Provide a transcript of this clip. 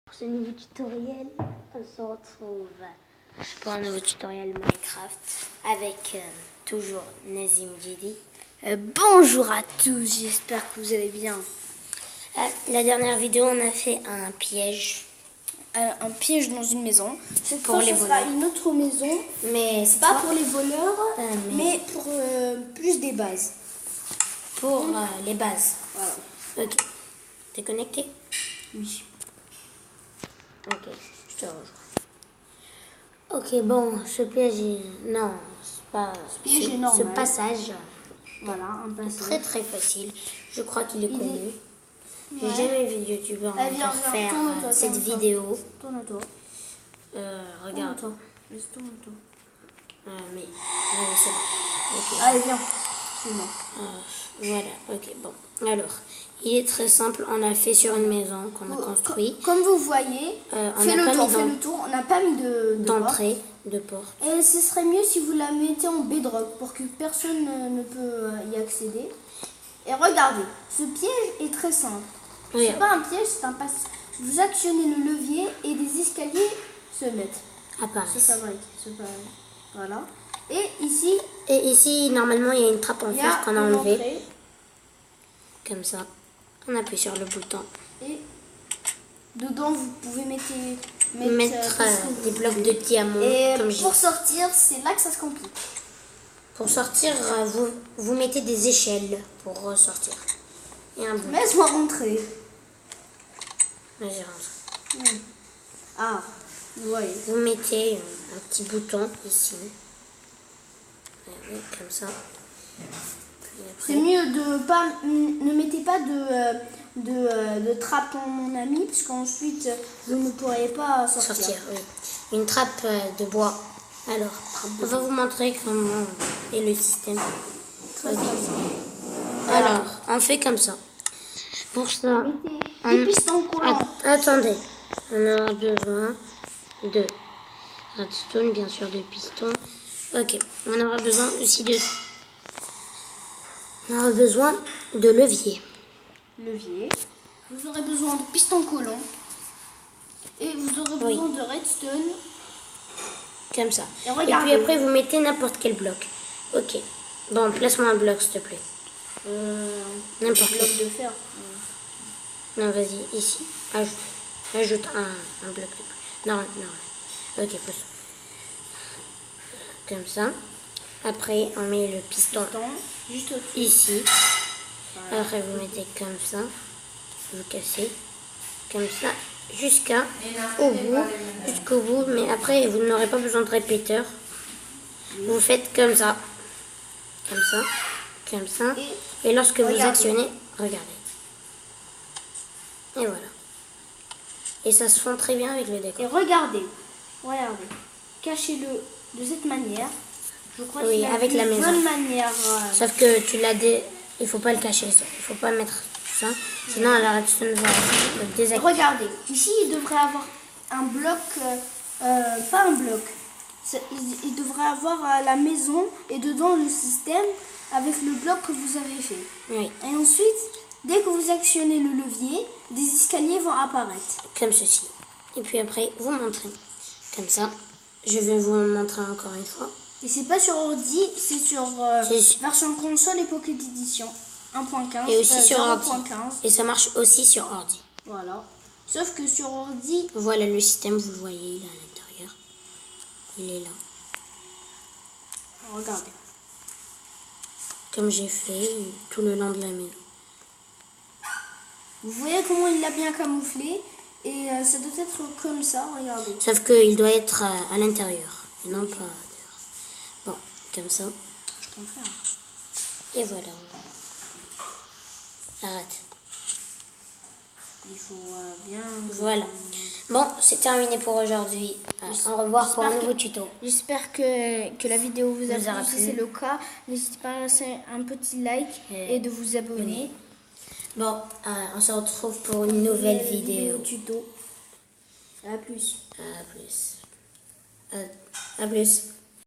Pour ce nouveau tutoriel, on se retrouve pour un nouveau tutoriel Minecraft avec toujours Nazim Didi. Bonjour à tous, j'espère que vous allez bien. La dernière vidéo, on a fait un piège. Un piège dans une maison. Cette pour les voleurs. Une autre maison, mais c'est pas pour les voleurs, mais pour plus des bases. Pour les bases. Voilà. Ok. T'es connecté? Oui. Ok, je te rejoins. Ok, bon, ce piège est... Non, c'est pas... Ce piège est normal. Ce passage... Voilà, un passage. Très très facile. Je crois qu'il est connu. J'ai Ouais. jamais vu de youtubeur encore faire cette vidéo. Tourne-toi. Regarde. Tourne-toi. Juste tourne-toi. Mais c'est bon. Okay. Allez, viens. Suis-moi. Voilà, ok, bon. Alors, il est très simple. On l'a fait sur une maison qu'on a construite. Comme vous voyez, fais le tour. On n'a pas mis d'entrée, de porte. Et ce serait mieux si vous la mettez en bedrock pour que personne ne peut y accéder. Et regardez, ce piège est très simple. Oui. C'est pas un piège, c'est un passage. Vous actionnez le levier et des escaliers se mettent. Apparaissent. Voilà. Et ici, normalement, il y a une trappe en fer qu'on a enlevée. Comme ça. On appuie sur le bouton. Et dedans, vous pouvez mettre des blocs de diamants. Et pour sortir, c'est là que ça se complique. Pour sortir, vous mettez des échelles pour ressortir. Et un bouton. Laisse-moi rentrer. Vas-y, rentre. Ah, vous voyez. Vous mettez un petit bouton ici. Comme ça. C'est mieux de pas... Ne mettez pas de trappe en mon ami, puisqu'ensuite, vous ne pourrez pas sortir. Oui. Une trappe de bois. Alors, on va vous montrer comment est le système. Alors, on fait comme ça. Pour ça, des pistons collants. Attendez, on aura besoin de redstone, bien sûr, de pistons. Ok, on aura besoin aussi de... On aura besoin de levier. Vous aurez besoin de pistons collants. Et vous aurez besoin de redstone. Comme ça. Et puis après, vous mettez n'importe quel bloc. Ok. Bon, place-moi un bloc, s'il te plaît. N'importe quel bloc de fer. Non, vas-y, ici. Ajoute un bloc de plus. Non. Ok, pose. Comme ça. Après, on met le piston juste ici. Voilà. Après, vous mettez comme ça. Vous cassez. Comme ça. Jusqu'au bout. Mais après, vous n'aurez pas besoin de répéteur. Vous faites comme ça. Comme ça. Et lorsque vous actionnez, regardez. Et voilà. Et ça se fond très bien avec le décor. Et regardez. Cachez-le de cette manière. Je crois que c'est avec la maison. Bonne manière. Sauf que il faut pas le cacher. Il faut pas mettre ça. Sinon, la redstone va désactiver. Regardez. Ici, il devrait avoir un bloc. Pas un bloc. Il devrait avoir la maison et dedans le système avec le bloc que vous avez fait. Oui. Et ensuite, dès que vous actionnez le levier, des escaliers vont apparaître. Comme ceci. Et puis après, vous montrez. Comme ça. Je vais vous montrer encore une fois. Et c'est pas sur ordi, c'est sur version console et Pocket Edition 1.15. Et aussi sur ordi. 0.15. Et ça marche aussi sur ordi. Voilà. Sauf que sur ordi... Voilà le système, vous le voyez, il est à l'intérieur. Il est là. Regardez. Comme j'ai fait tout le long de la maison. Vous voyez comment il l'a bien camouflé. Et ça doit être comme ça, regardez. Sauf qu'il doit être à l'intérieur. Et non pas dehors. Bon, comme ça. Je confirme. Et voilà. Arrête. Il faut bien... Voilà. Bon, c'est terminé pour aujourd'hui. Au revoir pour un nouveau tuto. J'espère que la vidéo vous a plu. Si c'est le cas, n'hésitez pas à laisser un petit like et de vous abonner. Bon, on se retrouve pour une nouvelle vidéo. Tuto. À plus. À plus.